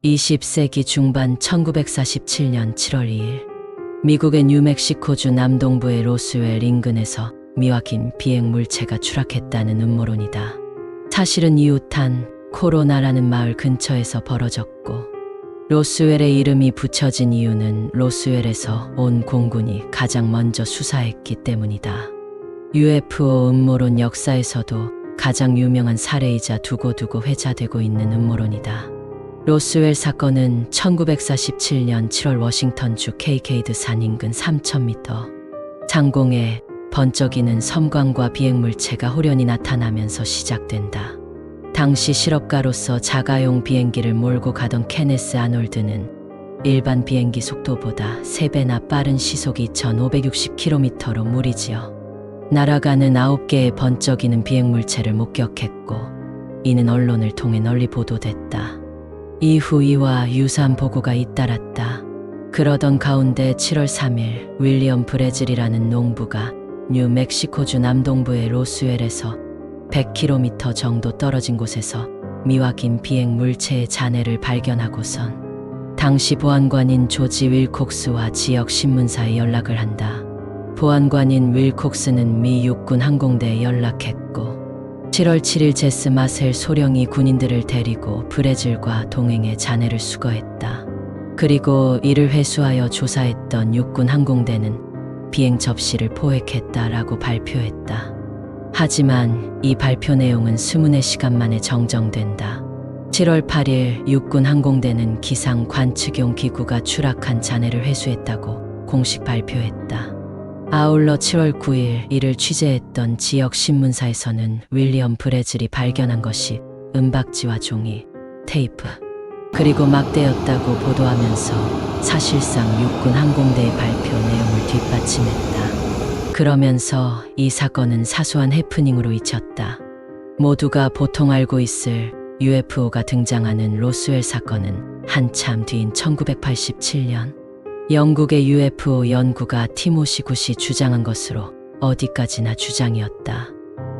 20세기 중반 1947년 7월 2일 미국의 뉴멕시코주 남동부의 로스웰 인근에서 미확인 비행 물체가 추락했다는 음모론이다. 사실은 이웃한 코로나라는 마을 근처에서 벌어졌고 로스웰의 이름이 붙여진 이유는 로스웰에서 온 공군이 가장 먼저 수사했기 때문이다. UFO 음모론 역사에서도 가장 유명한 사례이자 두고두고 회자되고 있는 음모론이다. 로스웰 사건은 1947년 7월 워싱턴주 케이케이드 산 인근 3,000m 상공에 번쩍이는 섬광과 비행물체가 호련히 나타나면서 시작된다. 당시 실업가로서 자가용 비행기를 몰고 가던 케네스 아놀드는 일반 비행기 속도보다 3배나 빠른 시속 2,560km로 무리지어 날아가는 9개의 번쩍이는 비행물체를 목격했고 이는 언론을 통해 널리 보도됐다. 이후 이와 유사한 보고가 잇따랐다. 그러던 가운데 7월 3일 윌리엄 브레즐이라는 농부가 뉴멕시코주 남동부의 로스웰에서 100km 정도 떨어진 곳에서 미확인 비행 물체의 잔해를 발견하고선 당시 보안관인 조지 윌콕스와 지역 신문사에 연락을 한다. 보안관인 윌콕스는 미 육군 항공대에 연락했고 7월 7일 제스 마셀 소령이 군인들을 데리고 브레즐과 동행해 잔해를 수거했다. 그리고 이를 회수하여 조사했던 육군 항공대는 비행 접시를 포획했다라고 발표했다. 하지만 이 발표 내용은 24시간 만에 정정된다. 7월 8일 육군 항공대는 기상 관측용 기구가 추락한 잔해를 회수했다고 공식 발표했다. 아울러 7월 9일 이를 취재했던 지역 신문사에서는 윌리엄 브레즐이 발견한 것이 은박지와 종이, 테이프, 그리고 막대였다고 보도하면서 사실상 육군 항공대의 발표 내용을 뒷받침했다. 그러면서 이 사건은 사소한 해프닝으로 잊혔다. 모두가 보통 알고 있을 UFO가 등장하는 로스웰 사건은 한참 뒤인 1987년 영국의 UFO 연구가 티모시 굿이 주장한 것으로 어디까지나 주장이었다.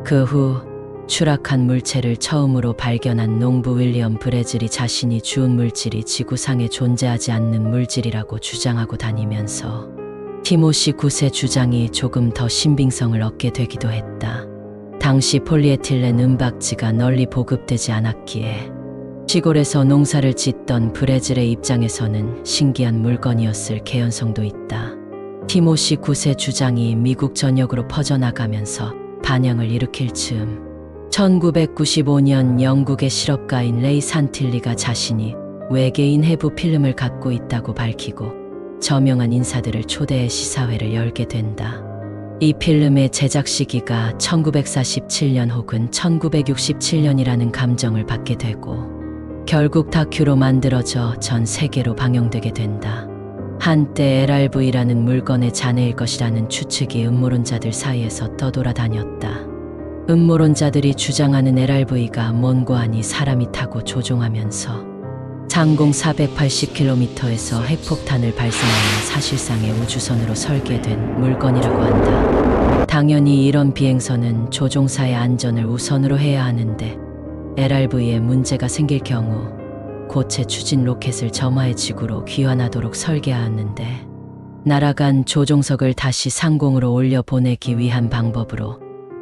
그 후 추락한 물체를 처음으로 발견한 농부 윌리엄 브레즐이 자신이 주운 물질이 지구상에 존재하지 않는 물질이라고 주장하고 다니면서 티모시 굿의 주장이 조금 더 신빙성을 얻게 되기도 했다. 당시 폴리에틸렌 은박지가 널리 보급되지 않았기에 시골에서 농사를 짓던 브레즐의 입장에서는 신기한 물건이었을 개연성도 있다. 티모시 굿의 주장이 미국 전역으로 퍼져나가면서 반향을 일으킬 즈음 1995년 영국의 실업가인 레이 산틸리가 자신이 외계인 해부 필름을 갖고 있다고 밝히고 저명한 인사들을 초대해 시사회를 열게 된다. 이 필름의 제작 시기가 1947년 혹은 1967년이라는 감정을 받게 되고 결국 다큐로 만들어져 전 세계로 방영되게 된다. 한때 LRV라는 물건의 잔해일 것이라는 추측이 음모론자들 사이에서 떠돌아다녔다. 음모론자들이 주장하는 LRV가 먼고 하니 사람이 타고 조종하면서 상공 480km에서 핵폭탄을 발사하는 사실상의 우주선으로 설계된 물건이라고 한다. 당연히 이런 비행선은 조종사의 안전을 우선으로 해야 하는데 LRV에 문제가 생길 경우 고체 추진 로켓을 점화해 지구로 귀환하도록 설계하였는데 날아간 조종석을 다시 상공으로 올려 보내기 위한 방법으로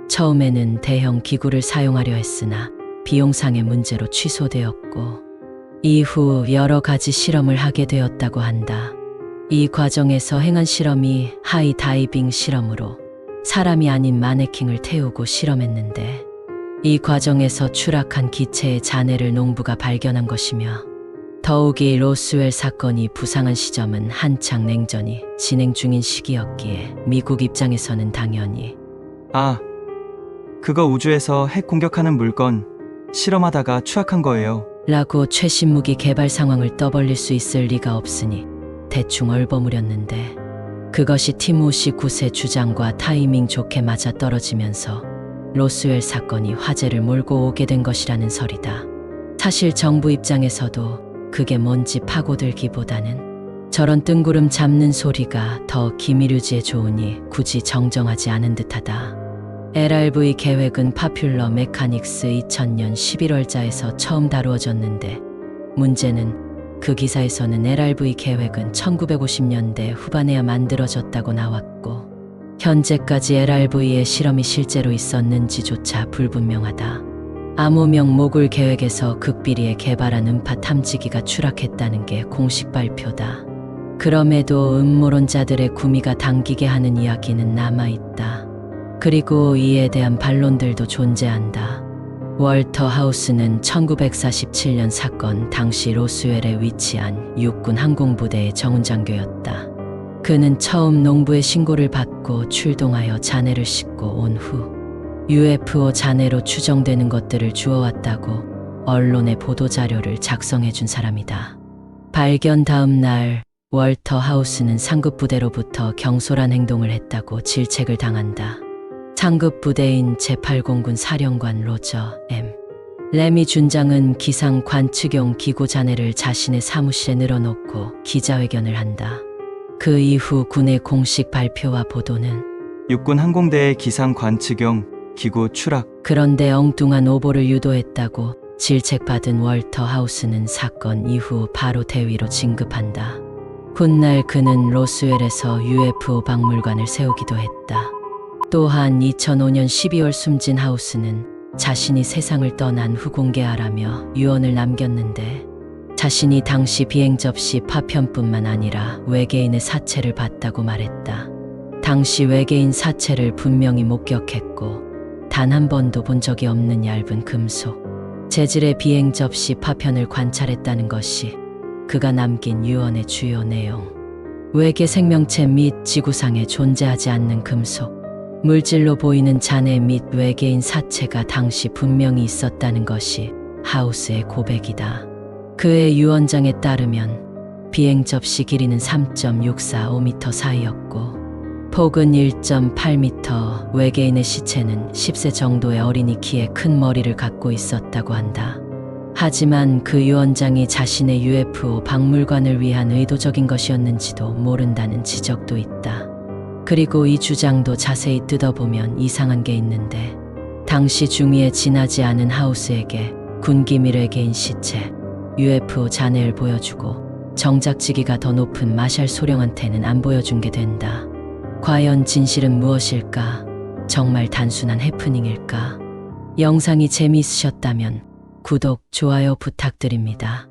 처음에는 대형 기구를 사용하려 했으나 비용상의 문제로 취소되었고 이후 여러 가지 실험을 하게 되었다고 한다. 이 과정에서 행한 실험이 하이 다이빙 실험으로 사람이 아닌 마네킹을 태우고 실험했는데 이 과정에서 추락한 기체의 잔해를 농부가 발견한 것이며 더욱이 로스웰 사건이 부상한 시점은 한창 냉전이 진행 중인 시기였기에 미국 입장에서는 당연히 그거 우주에서 핵 공격하는 물건 실험하다가 추락한 거예요. 라고 최신 무기 개발 상황을 떠벌릴 수 있을 리가 없으니 대충 얼버무렸는데 그것이 티모시 굿의 주장과 타이밍 좋게 맞아떨어지면서 로스웰 사건이 화제를 몰고 오게 된 것이라는 설이다. 사실 정부 입장에서도 그게 뭔지 파고들기보다는 저런 뜬구름 잡는 소리가 더 기밀유지에 좋으니 굳이 정정하지 않은 듯하다. LRV 계획은 파퓰러 메카닉스 2000년 11월자에서 처음 다루어졌는데 문제는 그 기사에서는 LRV 계획은 1950년대 후반에야 만들어졌다고 나왔고 현재까지 LRV의 실험이 실제로 있었는지조차 불분명하다. 암호명 모굴 계획에서 극비리에 개발한 음파 탐지기가 추락했다는 게 공식 발표다. 그럼에도 음모론자들의 구미가 당기게 하는 이야기는 남아있다. 그리고 이에 대한 반론들도 존재한다. 월터 하우스는 1947년 사건 당시 로스웰에 위치한 육군 항공부대의 정훈장교였다. 그는 처음 농부의 신고를 받고 출동하여 잔해를 싣고 온 후 UFO 잔해로 추정되는 것들을 주워왔다고 언론에 보도자료를 작성해준 사람이다. 발견 다음 날 월터 하우스는 상급부대로부터 경솔한 행동을 했다고 질책을 당한다. 상급부대인 제8공군 사령관 로저 M. 레미 준장은 기상 관측용 기구 잔해를 자신의 사무실에 늘어놓고 기자회견을 한다. 그 이후 군의 공식 발표와 보도는 육군 항공대의 기상 관측용 기구 추락. 그런데 엉뚱한 오보를 유도했다고 질책받은 월터 하우스는 사건 이후 바로 대위로 진급한다. 훗날 그는 로스웰에서 UFO 박물관을 세우기도 했다. 또한 2005년 12월 숨진 하우스는 자신이 세상을 떠난 후 공개하라며 유언을 남겼는데 자신이 당시 비행 접시 파편뿐만 아니라 외계인의 사체를 봤다고 말했다. 당시 외계인 사체를 분명히 목격했고 단 한 번도 본 적이 없는 얇은 금속 재질의 비행 접시 파편을 관찰했다는 것이 그가 남긴 유언의 주요 내용. 외계 생명체 및 지구상에 존재하지 않는 금속 물질로 보이는 잔해 및 외계인 사체가 당시 분명히 있었다는 것이 하우스의 고백이다. 그의 유언장에 따르면 비행 접시 길이는 3.645m 사이였고 폭은 1.8m, 외계인의 시체는 10세 정도의 어린이 키에 큰 머리를 갖고 있었다고 한다. 하지만 그 유언장이 자신의 UFO 박물관을 위한 의도적인 것이었는지도 모른다는 지적도 있다. 그리고 이 주장도 자세히 뜯어보면 이상한 게 있는데 당시 중위에 지나지 않은 하우스에게 군기밀 외계인 시체, UFO 잔해를 보여주고 정작지기가 더 높은 마샬 소령한테는 안 보여준 게 된다. 과연 진실은 무엇일까? 정말 단순한 해프닝일까? 영상이 재미있으셨다면 구독, 좋아요 부탁드립니다.